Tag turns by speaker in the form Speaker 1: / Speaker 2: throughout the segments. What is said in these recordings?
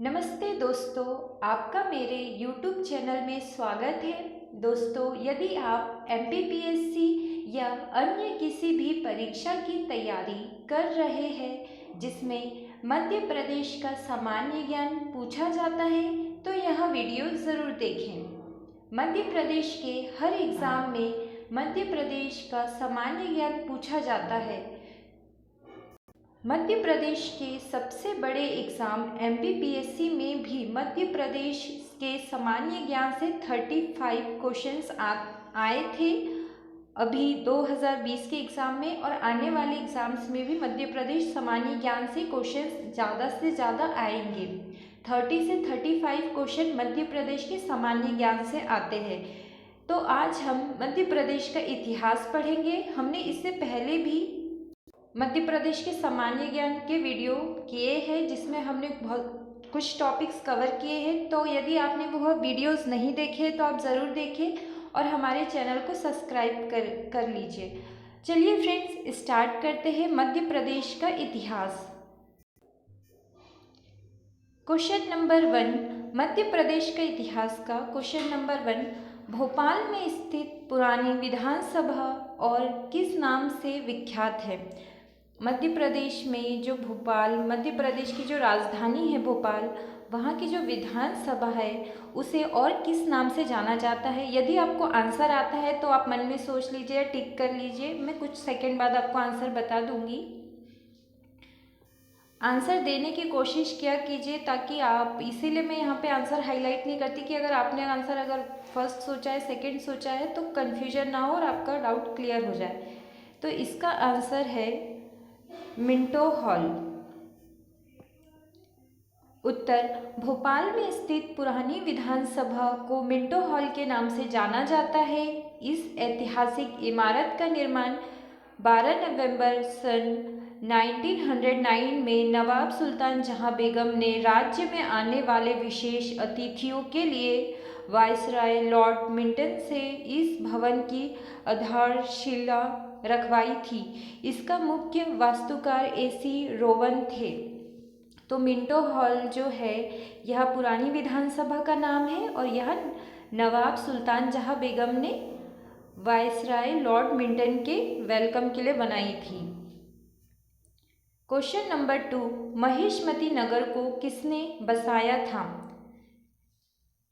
Speaker 1: नमस्ते दोस्तों, आपका मेरे YouTube चैनल में स्वागत है। दोस्तों, यदि आप MPPSC या अन्य किसी भी परीक्षा की तैयारी कर रहे हैं जिसमें मध्य प्रदेश का सामान्य ज्ञान पूछा जाता है तो यह वीडियो ज़रूर देखें। मध्य प्रदेश के हर एग्ज़ाम में मध्य प्रदेश का सामान्य ज्ञान पूछा जाता है। मध्य प्रदेश के सबसे बड़े एग्ज़ाम MPPSC में भी मध्य प्रदेश के सामान्य ज्ञान से 35 क्वेश्चंस आए थे अभी 2020 के एग्ज़ाम में, और आने वाले एग्ज़ाम्स में भी मध्य प्रदेश सामान्य ज्ञान से क्वेश्चंस ज़्यादा से ज़्यादा आएंगे। 30 से 35 क्वेश्चन मध्य प्रदेश के सामान्य ज्ञान से आते हैं। तो आज हम मध्य प्रदेश का इतिहास पढ़ेंगे। हमने इससे पहले भी मध्य प्रदेश के सामान्य ज्ञान के वीडियो किए हैं जिसमें हमने बहुत कुछ टॉपिक्स कवर किए हैं। तो यदि आपने वह वीडियोस नहीं देखे तो आप ज़रूर देखें और हमारे चैनल को सब्सक्राइब कर लीजिए। चलिए फ्रेंड्स, स्टार्ट करते हैं मध्य प्रदेश का इतिहास। क्वेश्चन नंबर 1, मध्य प्रदेश का इतिहास का क्वेश्चन नंबर 1, भोपाल में स्थित पुरानी विधानसभा और किस नाम से विख्यात है? मध्य प्रदेश में जो भोपाल, मध्य प्रदेश की जो राजधानी है भोपाल, वहाँ की जो विधानसभा है उसे और किस नाम से जाना जाता है? यदि आपको आंसर आता है तो आप मन में सोच लीजिए, टिक कर लीजिए। मैं कुछ सेकंड बाद आपको आंसर बता दूंगी। आंसर देने की कोशिश किया कीजिए ताकि आप, इसीलिए मैं यहाँ पे आंसर हाईलाइट नहीं करती कि अगर आपने आंसर अगर फर्स्ट सोचा है, सेकंड सोचा है तो कन्फ्यूजन ना हो और आपका डाउट क्लियर हो जाए। तो इसका आंसर है मिंटो हॉल। उत्तर, भोपाल में स्थित पुरानी विधानसभा को मिंटो हॉल के नाम से जाना जाता है। इस ऐतिहासिक इमारत का निर्माण 12 नवंबर सन 1909 में नवाब सुल्तान जहां बेगम ने राज्य में आने वाले विशेष अतिथियों के लिए वायसराय लॉर्ड मिंटन से इस भवन की आधारशिला रखवाई थी। इसका मुख्य वास्तुकार AC रोवन थे। तो मिंटो हॉल जो है यह पुरानी विधानसभा का नाम है और यह नवाब सुल्तान जहां बेगम ने वायसराय लॉर्ड मिंटन के वेलकम के लिए बनाई थी। क्वेश्चन नंबर 2, महिष्मती नगर को किसने बसाया था?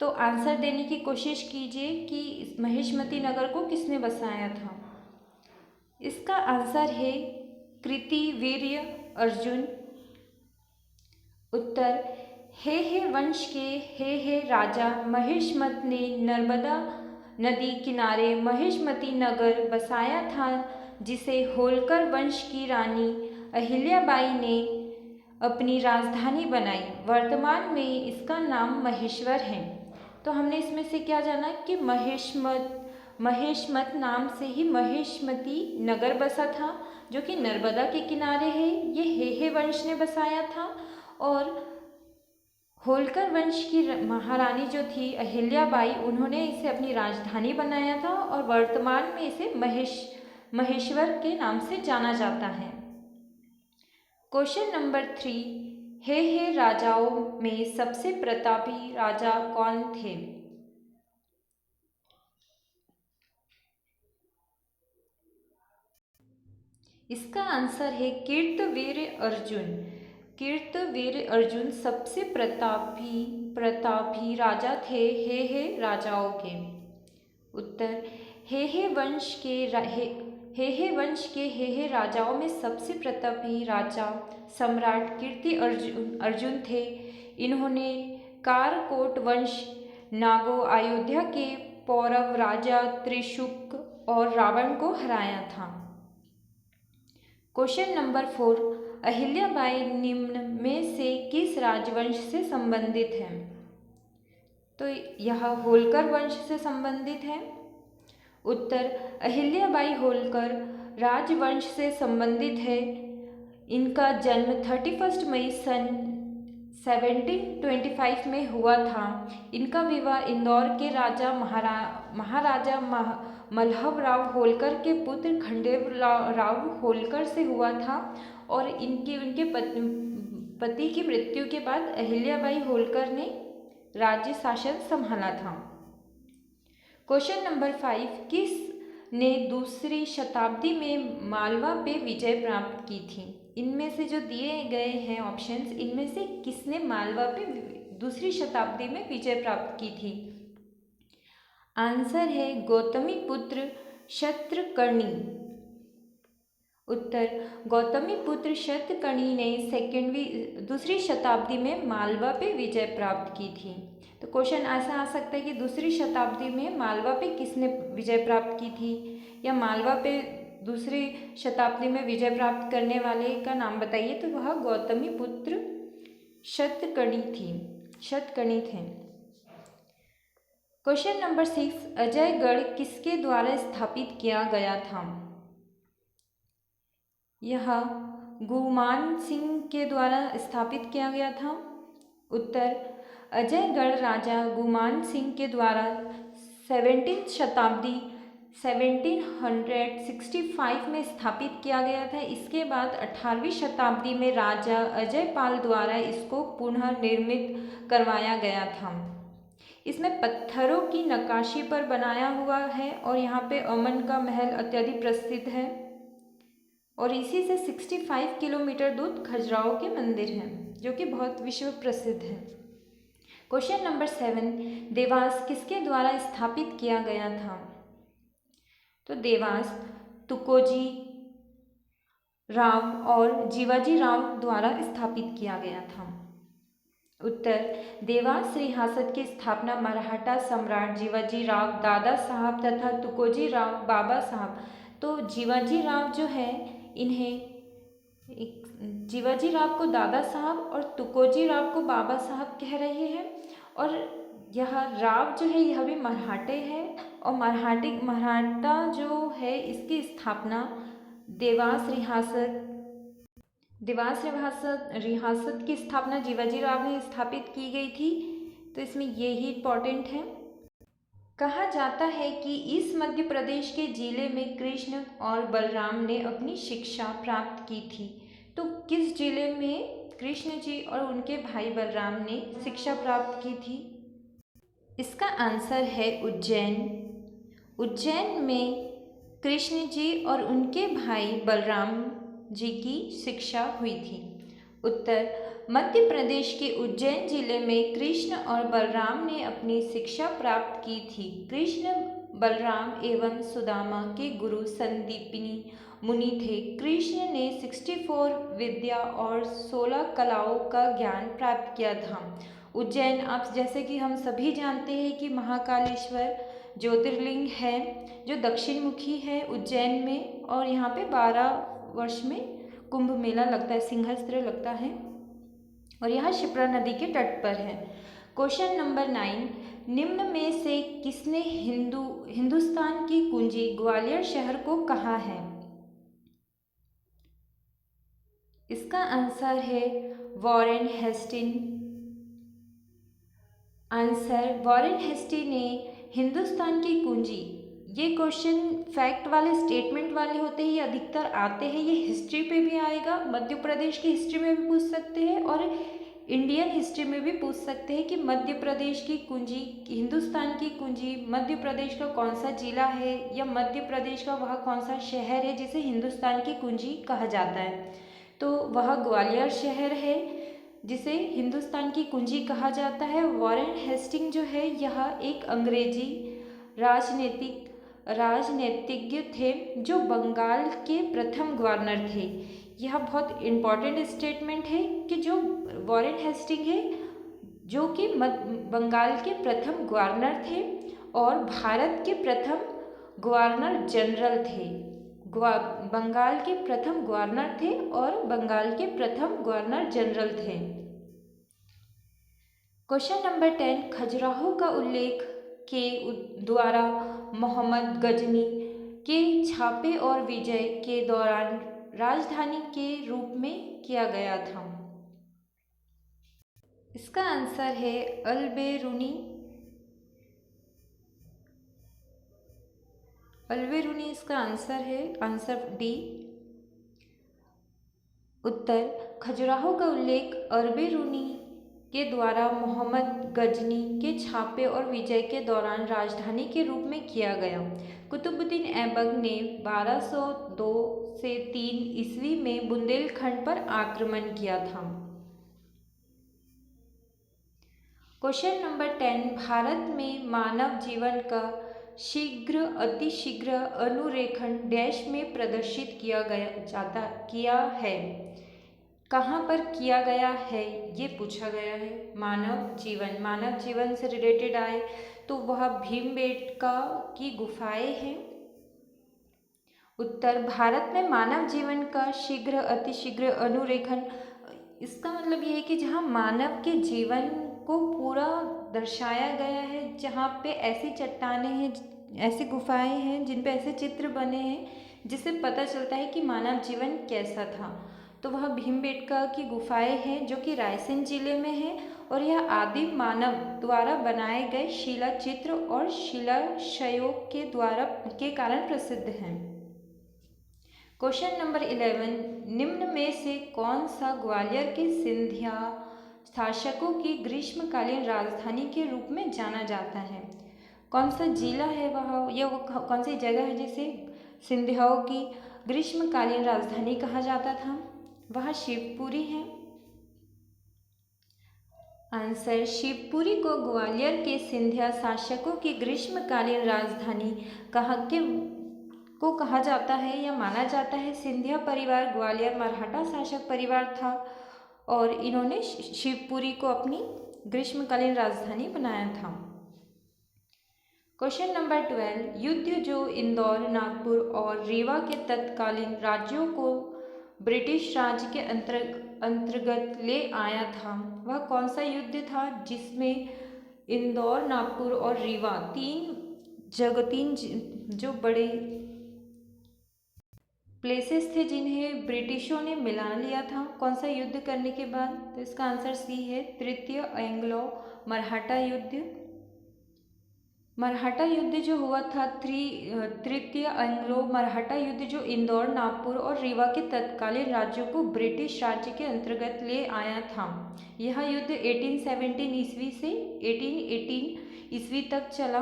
Speaker 1: तो आंसर देने की कोशिश कीजिए कि महिष्मती नगर को किसने बसाया था। इसका आंसर है कृतिवीर्य अर्जुन। उत्तर, हे वंश के हे राजा महिष्मत ने नर्मदा नदी किनारे महिष्मती नगर बसाया था जिसे होलकर वंश की रानी अहिल्याबाई ने अपनी राजधानी बनाई। वर्तमान में इसका नाम महेश्वर है। तो हमने इसमें से क्या जाना कि महेशमत नाम से ही महिष्मती नगर बसा था जो कि नर्मदा के किनारे है। ये हे वंश ने बसाया था और होलकर वंश की महारानी जो थी अहिल्याबाई, उन्होंने इसे अपनी राजधानी बनाया था और वर्तमान में इसे महेश्वर के नाम से जाना जाता है। क्वेश्चन नंबर 3, हे राजाओं में सबसे प्रतापी राजा कौन थे? इसका आंसर है कीर्तवीर अर्जुन। कीर्तवीर अर्जुन सबसे प्रतापी राजा थे हे राजाओं के। उत्तर, हे वंश के हे राजाओं में सबसे प्रतापी राजा सम्राट कीर्ति अर्जुन थे। इन्होंने कारकोट वंश, नागो अयोध्या के पौरव राजा त्रिशुक और रावण को हराया था। क्वेश्चन नंबर 4, अहिल्याबाई निम्न में से किस राजवंश से संबंधित है? तो यह होलकर वंश से संबंधित है। उत्तर, अहिल्याबाई होलकर राजवंश से संबंधित है। इनका जन्म 31 मई सन 1725 में हुआ था। इनका विवाह इंदौर के राजा महाराजा मल्हव होलकर के पुत्र खंडेराव होलकर से हुआ था और उनके पति की मृत्यु के बाद अहिल्याबाई होलकर ने राज्य शासन संभाला था। क्वेश्चन नंबर 5, किस ने दूसरी शताब्दी में मालवा पे विजय प्राप्त की थी? इनमें से जो दिए गए हैं ऑप्शंस, इनमें से किसने मालवा पे दूसरी शताब्दी में विजय प्राप्त की थी? आंसर है गौतमी पुत्र शतकर्णी। उत्तर, गौतमी पुत्र शतकर्णी ने दूसरी शताब्दी में मालवा पे विजय प्राप्त की थी। तो क्वेश्चन ऐसा आ सकता है कि दूसरी शताब्दी में मालवा पे किसने विजय प्राप्त की थी, या मालवा पे दूसरी शताब्दी में विजय प्राप्त करने वाले का नाम बताइए। तो वह गौतमी पुत्र शतकर्णी थे। क्वेश्चन नंबर 6, अजयगढ़ किसके द्वारा स्थापित किया गया था? यह गुमान सिंह के द्वारा स्थापित किया गया था। उत्तर, अजयगढ़ राजा गुमान सिंह के द्वारा 17वीं शताब्दी 1765 में स्थापित किया गया था। इसके बाद 18वीं शताब्दी में राजा अजयपाल द्वारा इसको पुनः निर्मित करवाया गया था। इसमें पत्थरों की नक्काशी पर बनाया हुआ है और यहाँ पे अमन का महल अत्यधिक प्रसिद्ध है, और इसी से 65 किलोमीटर दूर खजुराहो के मंदिर हैं जो कि बहुत विश्व प्रसिद्ध है। क्वेश्चन नंबर 7, देवास किसके द्वारा स्थापित किया गया था? तो देवास तुकोजी राव और जीवाजी राव द्वारा स्थापित किया गया था। उत्तर, देवास रियासत की स्थापना मराठा सम्राट जीवाजी राव दादा साहब तथा तुकोजी राव बाबा साहब, तो जीवाजी राव जो है इन्हें जीवाजी राव को दादा साहब और तुकोजी राव को बाबा साहब कह रहे हैं। और यह राव जो है यह भी मराठे है, और मराठा जो है इसकी स्थापना देवास रियासत की स्थापना जीवाजी राव ने स्थापित की गई थी। तो इसमें यही इम्पोर्टेंट है। कहा जाता है कि इस मध्य प्रदेश के जिले में कृष्ण और बलराम ने अपनी शिक्षा प्राप्त की थी। तो किस जिले में कृष्ण जी और उनके भाई बलराम ने शिक्षा प्राप्त की थी? इसका आंसर है उज्जैन। उज्जैन में कृष्ण जी और उनके भाई बलराम जी की शिक्षा हुई थी। उत्तर, मध्य प्रदेश के उज्जैन जिले में कृष्ण और बलराम ने अपनी शिक्षा प्राप्त की थी। कृष्ण बलराम एवं सुदामा के गुरु संदीपनी मुनि थे। कृष्ण ने 64 विद्या और 16 कलाओं का ज्ञान प्राप्त किया था। उज्जैन, आप जैसे कि हम सभी जानते हैं कि महाकालेश्वर ज्योतिर्लिंग है जो दक्षिण मुखी है उज्जैन में, और यहाँ पे 12 वर्ष में कुंभ मेला लगता है, सिंहस्त्र लगता है, और यह शिप्रा नदी के तट पर है। क्वेश्चन नंबर 9, निम्न में से किसने हिंदुस्तान की कुंजी ग्वालियर शहर को कहा है? इसका आंसर है Warren Hastings. Answer, Warren Hastings ने हिंदुस्तान की कुंजी, ये क्वेश्चन फैक्ट वाले स्टेटमेंट वाले होते हैं, ये अधिकतर आते हैं। ये हिस्ट्री पे भी आएगा, मध्य प्रदेश की हिस्ट्री में भी पूछ सकते हैं और इंडियन हिस्ट्री में भी पूछ सकते हैं कि मध्य प्रदेश की कुंजी, हिंदुस्तान की कुंजी मध्य प्रदेश का कौन सा जिला है, या मध्य प्रदेश का वह कौन सा शहर है जिसे हिंदुस्तान की कुंजी कहा जाता है। तो वह ग्वालियर शहर है जिसे हिंदुस्तान की कुंजी कहा जाता है। वॉरेन हेस्टिंग जो है यह एक अंग्रेजी राजनीतिज्ञ थे जो बंगाल के प्रथम गवर्नर थे। यह बहुत इम्पॉर्टेंट स्टेटमेंट है कि जो वॉरेन हेस्टिंग है जो कि बंगाल के प्रथम गवर्नर थे और भारत के प्रथम गवर्नर जनरल थे। बंगाल के प्रथम गवर्नर थे और बंगाल के प्रथम गवर्नर जनरल थे। क्वेश्चन नंबर 10, खजुराहो का उल्लेख के द्वारा मोहम्मद गजनी के छापे और विजय के दौरान राजधानी के रूप में किया गया था। इसका आंसर है अल्बेरुनी। इसका आंसर है आंसर डी। उत्तर, खजुराहो का उल्लेख अरबेरूनी के द्वारा मोहम्मद गजनी के छापे और विजय के दौरान राजधानी के रूप में किया गया। कुतुबुद्दीन ऐबक ने 1202 से 3 ईस्वी में बुंदेलखंड पर आक्रमण किया था। क्वेश्चन नंबर 10, भारत में मानव जीवन का शीघ्र अतिशीघ्र अनुरेखण डैश में प्रदर्शित किया है। कहाँ पर किया गया है ये पूछा गया है। मानव जीवन से रिलेटेड आए तो वह भीमबेटका की गुफाएं हैं। उत्तर, भारत में मानव जीवन का शीघ्र अतिशीघ्र अनुरेखण, इसका मतलब ये है कि जहाँ मानव के जीवन को पूरा दर्शाया गया है, जहाँ पे ऐसी चट्टानें हैं, ऐसी गुफाएं हैं जिन पे ऐसे चित्र बने हैं जिससे पता चलता है कि मानव जीवन कैसा था। तो वह भीमबेटका की गुफाएं हैं जो कि रायसेन जिले में है और यह आदिम मानव द्वारा बनाए गए शिलाचित्र और शिलाशयों के कारण प्रसिद्ध हैं। क्वेश्चन नंबर 11, निम्न में से कौन सा ग्वालियर के सिंधिया शासकों की ग्रीष्मकालीन राजधानी के रूप में जाना जाता है? कौन सा जिला है वह कौन सी जगह है जिसे सिंधियाओं की ग्रीष्मकालीन राजधानी कहा जाता था? वह शिवपुरी है। आंसर, शिवपुरी को ग्वालियर के सिंधिया शासकों की ग्रीष्मकालीन राजधानी कहा जाता है या माना जाता है। सिंधिया परिवार ग्वालियर मराठा शासक परिवार था और इन्होंने शिवपुरी को अपनी ग्रीष्मकालीन राजधानी बनाया था। क्वेश्चन नंबर 12, युद्ध जो इंदौर, नागपुर और रीवा के तत्कालीन राज्यों को ब्रिटिश राज के अंतर्गत ले आया था, वह कौन सा युद्ध था जिसमें इंदौर, नागपुर और रीवा तीन जो बड़े प्लेसेस थे जिन्हें ब्रिटिशों ने मिला लिया था? कौन सा युद्ध करने के बाद? तो इसका आंसर सी है, तृतीय एंग्लो मराठा युद्ध। मराठा युद्ध जो हुआ था, तृतीय एंग्लो मराठा युद्ध जो इंदौर, नागपुर और रीवा के तत्कालीन राज्यों को ब्रिटिश राज्य के अंतर्गत ले आया था। यह युद्ध 1817 ईस्वी से 1818 ईस्वी तक चला।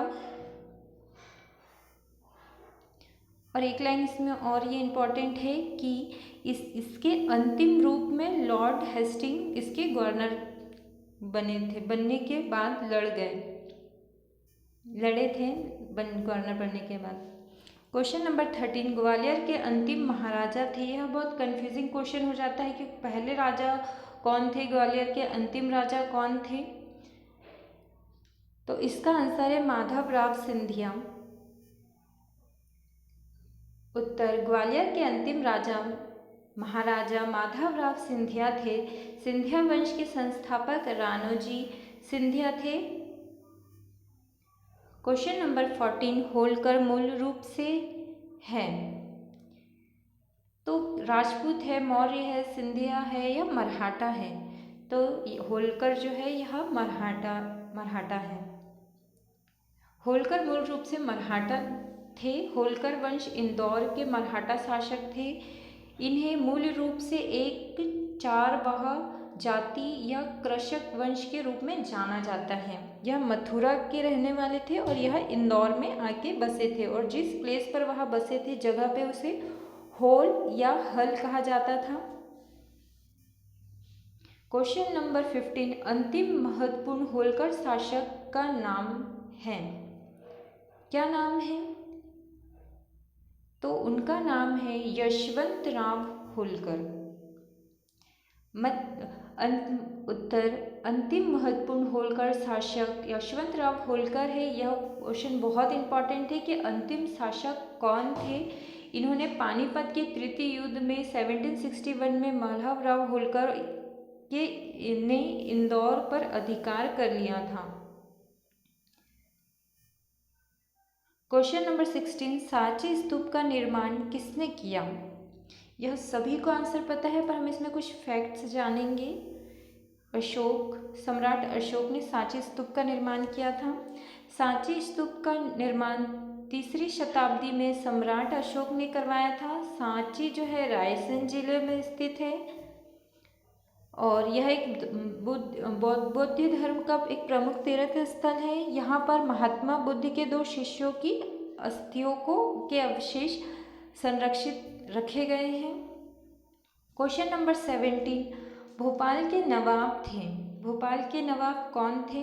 Speaker 1: और एक लाइन इसमें और ये इम्पॉर्टेंट है कि इसके अंतिम रूप में लॉर्ड हेस्टिंग इसके गवर्नर बनने के बाद लड़े थे गवर्नर बनने के बाद। क्वेश्चन नंबर 13, ग्वालियर के अंतिम महाराजा थे। यह बहुत कंफ्यूजिंग क्वेश्चन हो जाता है कि पहले राजा कौन थे, ग्वालियर के अंतिम राजा कौन थे? तो इसका आंसर है माधवराव सिंधिया। उत्तर, ग्वालियर के अंतिम राजा महाराजा माधवराव सिंधिया थे। सिंधिया वंश के संस्थापक राणोजी सिंधिया थे। क्वेश्चन नंबर 14, होलकर मूल रूप से है तो राजपूत है, मौर्य है, सिंधिया है या मरहट्टा है? तो होलकर जो है यह मरहट्टा है। होलकर मूल रूप से मरहट्टा थे। होलकर वंश इंदौर के मरहट्टा शासक थे। इन्हें मूल रूप से एक चारवाहा जाति या कृषक वंश के रूप में जाना जाता है। यह मथुरा के रहने वाले थे और यह इंदौर में आके बसे थे और जिस प्लेस पर वह बसे थे जगह पे उसे होल या हल कहा जाता था। क्वेश्चन नंबर 15, अंतिम महत्वपूर्ण होलकर शासक का नाम है। क्या नाम है? तो उनका नाम है यशवंतराव होलकर। उत्तर, अंतिम महत्वपूर्ण होलकर शासक यशवंतराव होलकर है। यह क्वेश्चन बहुत इंपॉर्टेंट है कि अंतिम शासक कौन थे। इन्होंने पानीपत के तृतीय युद्ध में 1761 में माधवराव होलकर ने इंदौर पर अधिकार कर लिया था। क्वेश्चन नंबर 16, सांची स्तूप का निर्माण किसने किया? यह सभी को आंसर पता है पर हम इसमें कुछ फैक्ट्स जानेंगे। सम्राट अशोक ने सांची स्तूप का निर्माण किया था। सांची स्तूप का निर्माण 3री शताब्दी में सम्राट अशोक ने करवाया था। सांची जो है रायसेन जिले में स्थित है। और यह एक बौद्ध धर्म का एक प्रमुख तीर्थ स्थल है। यहाँ पर महात्मा बुद्ध के 2 शिष्यों की अस्थियों के अवशेष संरक्षित रखे गए हैं। क्वेश्चन नंबर 17, भोपाल के नवाब थे। भोपाल के नवाब कौन थे?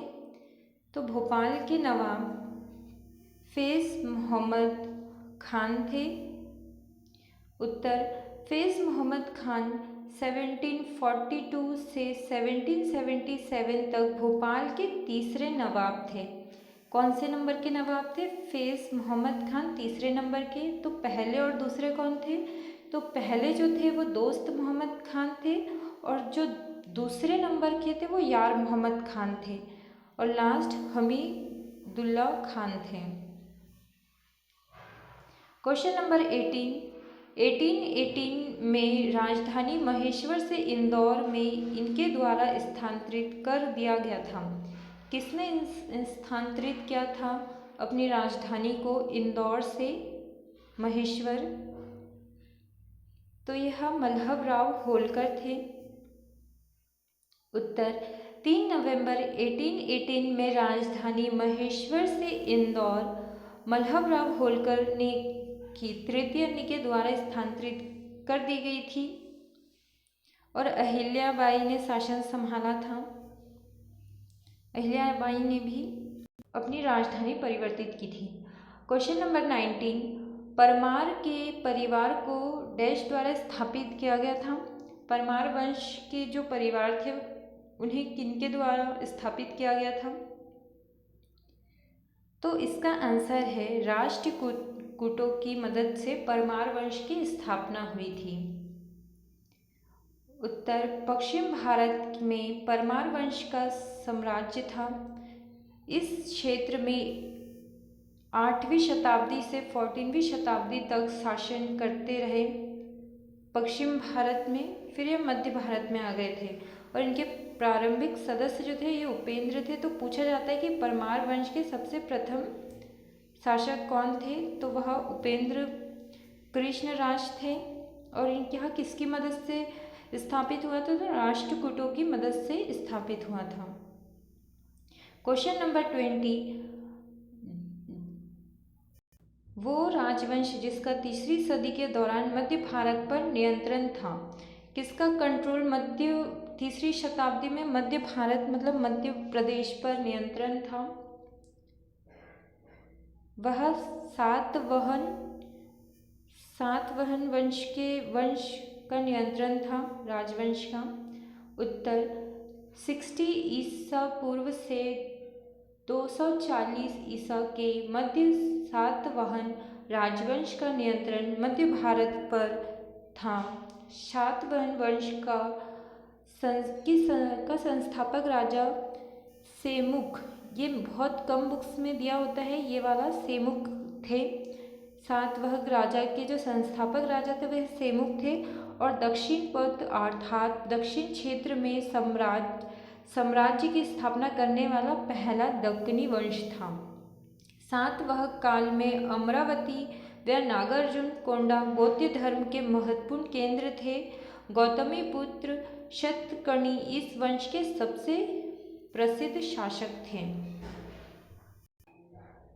Speaker 1: तो भोपाल के नवाब फैज़ मोहम्मद खान थे। उत्तर, फैज़ मोहम्मद खान 1742 से 1777 तक भोपाल के तीसरे नवाब थे। कौन से नंबर के नवाब थे? फैज़ मोहम्मद खान तीसरे नंबर के। तो पहले और दूसरे कौन थे? तो पहले जो थे वो दोस्त मोहम्मद खान थे और जो दूसरे नंबर के थे वो यार मोहम्मद खान थे और लास्ट हमीदुल्ला खान थे। क्वेश्चन नंबर 1818 में राजधानी महेश्वर से इंदौर में इनके द्वारा स्थानांतरित कर दिया गया था। किसने स्थानांतरित किया था अपनी राजधानी को इंदौर से महेश्वर? तो यह मल्हवराव होलकर थे। उत्तर, 3 नवंबर 1818 में राजधानी महेश्वर से इंदौर मल्हवराव होलकर ने की तृतीय के द्वारा स्थानांतरित कर दी गई थी और अहिल्याबाई ने शासन संभाला था। अहिल्याबाई ने भी अपनी राजधानी परिवर्तित की थी। क्वेश्चन नंबर 19, परमार के परिवार को डैश द्वारा स्थापित किया गया था। परमार वंश के जो परिवार थे उन्हें किनके द्वारा स्थापित किया गया था? तो इसका आंसर है राष्ट्रकूटों की मदद से परमार वंश की स्थापना हुई थी। उत्तर, पश्चिम भारत में परमार वंश का साम्राज्य था। इस क्षेत्र में 8वीं शताब्दी से 14वीं शताब्दी तक शासन करते रहे पश्चिम भारत में, फिर ये मध्य भारत में आ गए थे और इनके प्रारंभिक सदस्य जो थे ये उपेंद्र थे। तो पूछा जाता है कि परमार वंश के सबसे प्रथम शासक कौन थे? तो वह उपेंद्र कृष्णराज थे और इनके यहाँ किसकी मदद से स्थापित हुआ था? तो राष्ट्रकूटों की मदद से स्थापित हुआ था। क्वेश्चन नंबर 20, वो राजवंश जिसका 3री सदी के दौरान मध्य भारत पर नियंत्रण था। किसका कंट्रोल मध्य 3री शताब्दी में मध्य भारत मतलब मध्य प्रदेश पर नियंत्रण था? वह सातवाहन वंश का नियंत्रण था, राजवंश का। उत्तर, 60 ईसा पूर्व से 240 ईसा के मध्य सातवाहन राजवंश का नियंत्रण मध्य भारत पर था। सातवाहन वंश का संस्थापक राजा सेमुक, ये बहुत कम बुक्स में दिया होता है, ये वाला सेमुक थे। सातवाहन राजा के जो संस्थापक राजा थे वह सेमुक थे और दक्षिण पथ अर्थात दक्षिण क्षेत्र में साम्राज्य की स्थापना करने वाला पहला दक्कनी वंश था। सातवाहन काल में अमरावती व नागार्जुन कोंडा बौद्ध धर्म के महत्वपूर्ण केंद्र थे। गौतमीपुत्र शतकर्णी इस वंश के सबसे प्रसिद्ध शासक थे।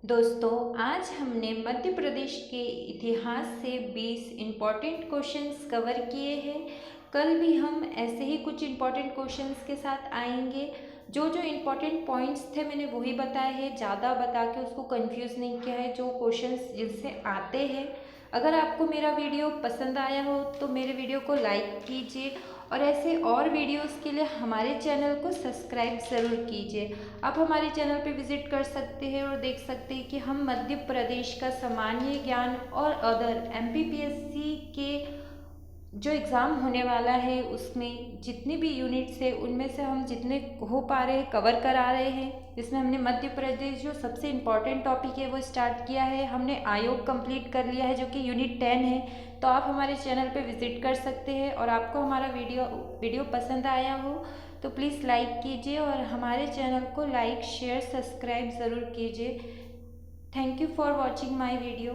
Speaker 1: दोस्तों, आज हमने मध्य प्रदेश के इतिहास से 20 इम्पॉर्टेंट क्वेश्चंस कवर किए हैं। कल भी हम ऐसे ही कुछ इम्पॉर्टेंट क्वेश्चंस के साथ आएंगे। जो इम्पॉर्टेंट पॉइंट्स थे मैंने वही बताए हैं, ज़्यादा बता के उसको कंफ्यूज नहीं किया है। जो क्वेश्चंस जिनसे आते हैं, अगर आपको मेरा वीडियो पसंद आया हो तो मेरे वीडियो को लाइक कीजिए और ऐसे और वीडियोस के लिए हमारे चैनल को सब्सक्राइब ज़रूर कीजिए। आप हमारे चैनल पे विज़िट कर सकते हैं और देख सकते हैं कि हम मध्य प्रदेश का सामान्य ज्ञान और अदर MPPSC के जो एग्ज़ाम होने वाला है उसमें जितनी भी यूनिट्स है उनमें से हम जितने हो पा रहे हैं कवर करा रहे हैं। इसमें हमने मध्य प्रदेश जो सबसे इम्पॉर्टेंट टॉपिक है वो स्टार्ट किया है। हमने आयोग कंप्लीट कर लिया है जो कि यूनिट 10 है। तो आप हमारे चैनल पे विज़िट कर सकते हैं और आपको हमारा वीडियो पसंद आया हो तो प्लीज़ लाइक कीजिए और हमारे चैनल को लाइक शेयर सब्सक्राइब ज़रूर कीजिए। Thank you for watching my video.